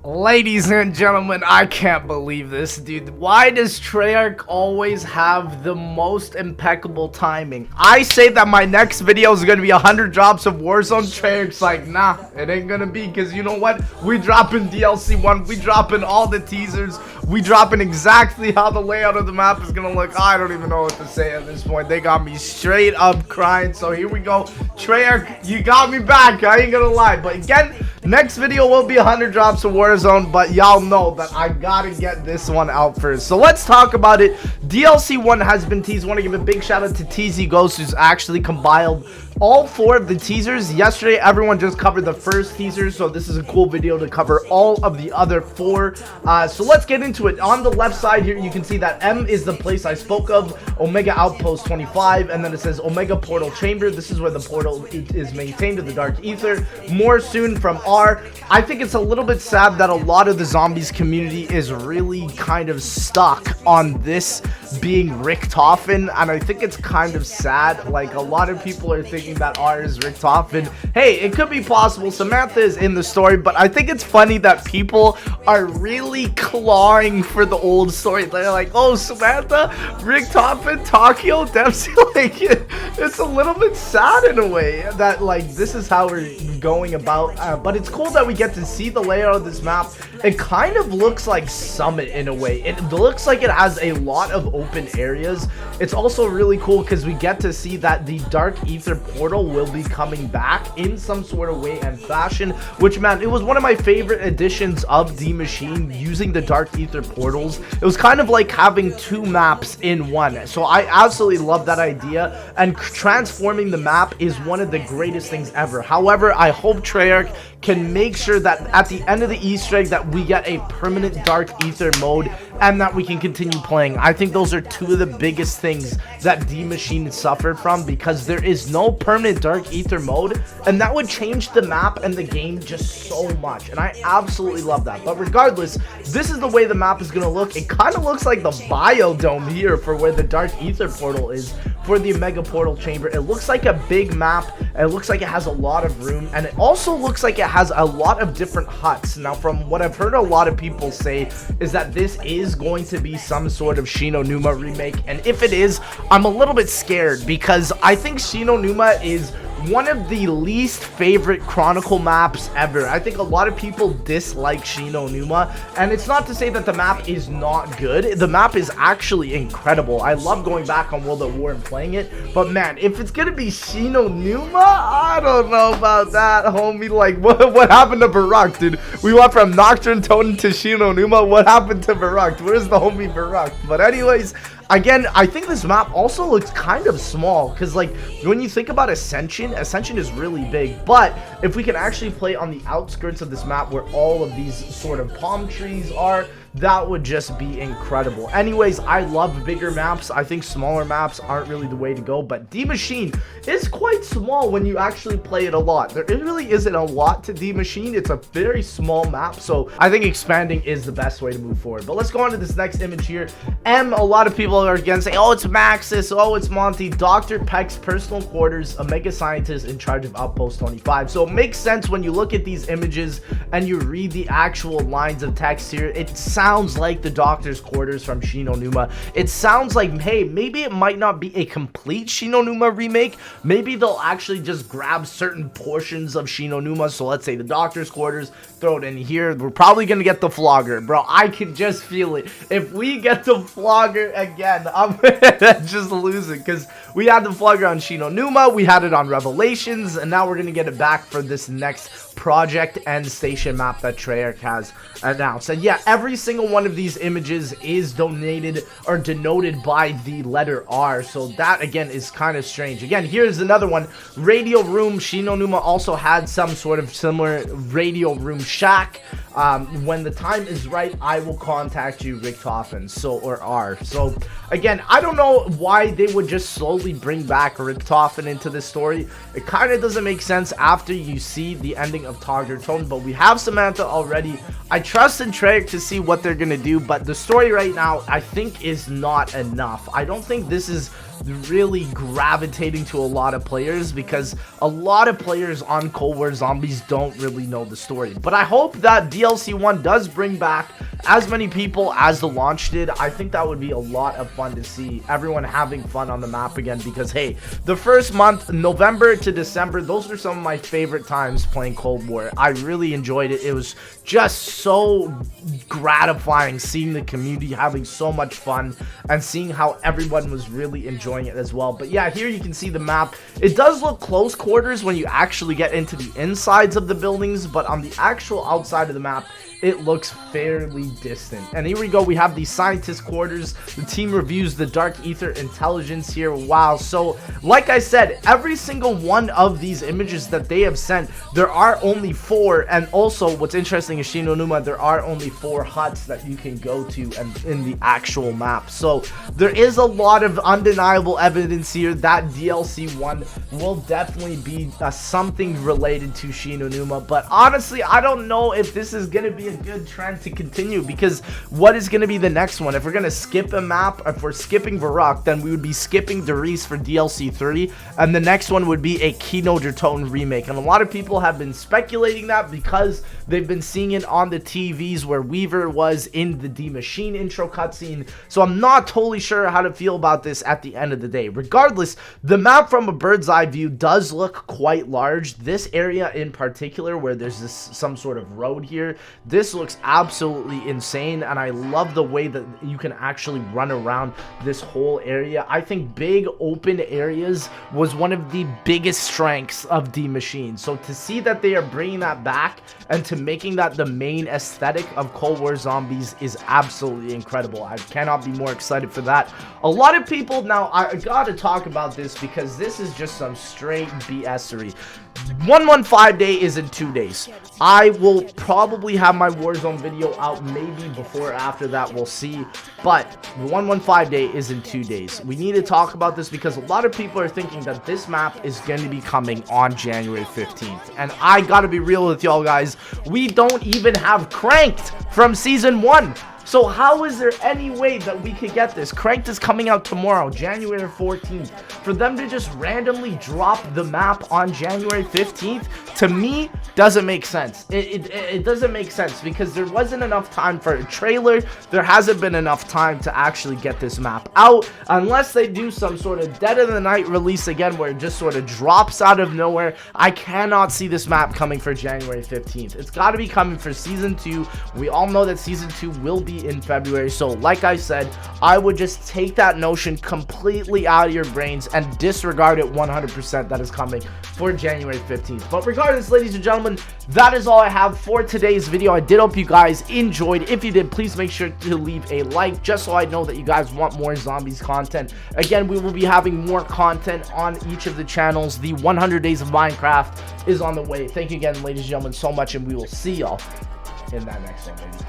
Ladies and gentlemen, I can't believe this, dude. Why does Treyarch always have the most impeccable timing? I say that my next video is going to be 100 drops of Warzone. Treyarch's like, nah, it ain't going to be, because you know what? We dropping DLC 1, we dropping all the teasers, we dropping exactly how the layout of the map is going to look. I don't even know what to say at this point. They got me straight up crying, so here we go. Treyarch, you got me back, I ain't going to lie. But again, next video will be 100 drops of Warzone, but y'all know that I gotta get this one out first. So let's talk about it. DLC 1 has been teased. Want to give a big shout out to TZ Ghost, who's actually compiled all 4 of the teasers. Yesterday, everyone just covered the first teaser, so this is a cool video to cover all of the other 4. So let's get into it. On the left side here, you can see that M is the place I spoke of, Omega Outpost 25, and then it says Omega Portal Chamber. This is where the portal is maintained in the Dark Ether. More soon from R. I think it's a little bit sad that a lot of the zombies community is really kind of stuck on this being Richtofen, and I think it's kind of sad. Like, a lot of people are thinking that R is Richtofen. Hey, it could be possible. Samantha is in the story, but I think it's funny that people are really clawing for the old story. They're like, oh, Samantha, Richtofen, Takeo, Dempsey. Like, it's a little bit sad in a way that, like, this is how we're going about, but it's cool that we get to see the layout of this map. It kind of looks like Summit in a way. It looks like it has a lot of open areas. It's also really cool because we get to see that the Dark Ether portal will be coming back in some sort of way and fashion, which, man, it was one of my favorite additions of D Machine, using the Dark Ether portals. It was kind of like having 2 maps in one, so I absolutely love that idea, and transforming the map is one of the greatest things ever. However, I hope Treyarch can make sure that at the end of the Easter egg that we get a permanent Dark Ether mode and that we can continue playing. I think those are 2 of the biggest things that D Machine suffered from, because there is no permanent Dark Ether mode, and that would change the map and the game just so much, and I absolutely love that. But regardless, this is the way the map is going to look. It kind of looks like the biodome here for where the Dark Ether portal is for the Omega Portal Chamber. It looks like a big map. It looks like it has a lot of room, and it also looks like it has a lot of different huts. Now, from what I've heard a lot of people say is that this is going to be some sort of Shinonuma remake, and if it is, I'm a little bit scared, because I think Shinonuma is one of the least favorite Chronicle maps ever. I think a lot of people dislike Shinonuma, and it's not to say that the map is not good. The map is actually incredible. I love going back on World at War and playing it, but man, if it's gonna be Shinonuma, I don't know about that, homie. Like, what happened to Barak, dude? We went from Nocturne Totem to Shinonuma. What happened to Barak? Where's the homie Barak? But anyways, again, I think this map also looks kind of small, because, like, when you think about Ascension is really big, but if we can actually play on the outskirts of this map where all of these sort of palm trees are, that would just be incredible. Anyways, I love bigger maps. I think smaller maps aren't really the way to go, but D Machine is quite small when you actually play it a lot. There really isn't a lot to D Machine. It's a very small map, so I think expanding is the best way to move forward. But let's go on to this next image here. M, a lot of people are again saying, oh, it's Maxis, oh, it's Monty. Dr. Peck's personal quarters, a mega scientist in charge of Outpost 25. So it makes sense when you look at these images and you read the actual lines of text here. It sounds like the doctor's quarters from Shinonuma. It sounds like, hey, maybe it might not be a complete Shinonuma remake. Maybe they'll actually just grab certain portions of Shinonuma. So let's say the doctor's quarters, throw it in here. We're probably gonna get the flogger, bro. I can just feel it. If we get the flogger again, I'm just losing, because we had the flogger on Shinonuma, we had it on Revelations, and now we're gonna get it back for this next project and station map that Treyarch has announced. And yeah, every single one of these images is donated or denoted by the letter R, so that again is kind of strange. Again, here's another one. Radio Room. Shinonuma also had some sort of similar Radio Room shack. When the time is right, I will contact you, Richtofen, so, or R. So again, I don't know why they would just slowly completely bring back Richtofen into this story. It kind of doesn't make sense after you see the ending of Tog der Toten, but we have Samantha already. I trust in Treyarch to see what they're gonna do, but the story right now I think is not enough. I don't think this is really gravitating to a lot of players, because a lot of players on Cold War Zombies don't really know the story. But I hope that DLC 1 does bring back as many people as the launch did. I think that would be a lot of fun to see everyone having fun on the map again, because hey, the first month, November to December, those are some of my favorite times playing Cold War. I really enjoyed it. It was just so gratifying seeing the community having so much fun and seeing how everyone was really enjoying it as well. But yeah, here you can see the map. It does look close quarters when you actually get into the insides of the buildings, but on the actual outside of the map, it looks fairly distant. And here we go, we have the scientist quarters. The team reviews the Dark Ether intelligence here. Wow. So like I said, every single one of these images that they have sent, there are only 4. And also what's interesting is Shi No Numa, there are only 4 huts that you can go to and in the actual map. So there is a lot of undeniable evidence here that DLC 1 will definitely be something related to Shi No Numa. But honestly, I don't know if this is gonna be a good trend to continue, because what is going to be the next one? If we're going to skip a map, if we're skipping Varrock, then we would be skipping Darius for DLC 3, and the next one would be a Kino der Toten remake. And a lot of people have been speculating that because they've been seeing it on the TVs where Weaver was in the D Machine intro cutscene. So I'm not totally sure how to feel about this at the end of the day. Regardless, the map from a bird's eye view does look quite large. This area in particular, where there's some sort of road here, this looks absolutely insane, and I love the way that you can actually run around this whole area. I think big open areas was one of the biggest strengths of D Machine. So to see that they are bringing that back and to making that the main aesthetic of Cold War Zombies is absolutely incredible. I cannot be more excited for that. A lot of people, now I gotta talk about this because this is just some straight BS-ery. 115 day is in 2 days. I will probably have my Warzone video out maybe before or after that, we'll see. But 115 day is in 2 days. We need to talk about this because a lot of people are thinking that this map is going to be coming on January 15th. And I gotta be real with y'all guys, we don't even have Cranked from Season 1. So how is there any way that we could get this? Cranked is coming out tomorrow, January 14th. For them to just randomly drop the map on January 15th, to me, doesn't make sense. It doesn't make sense because there wasn't enough time for a trailer. There hasn't been enough time to actually get this map out. Unless they do some sort of Dead of the Night release again where it just sort of drops out of nowhere, I cannot see this map coming for January 15th. It's got to be coming for Season 2. We all know that Season 2 will be in February. So like I said, I would just take that notion completely out of your brains and disregard it 100% that is coming for January 15th. But regardless, ladies and gentlemen, that is all I have for today's video. I did hope you guys enjoyed. If you did, please make sure to leave a like just so I know that you guys want more zombies content. Again, we will be having more content on each of the channels. The 100 Days of Minecraft is on the way. Thank you again, ladies and gentlemen, so much, and we will see y'all in that next one, baby.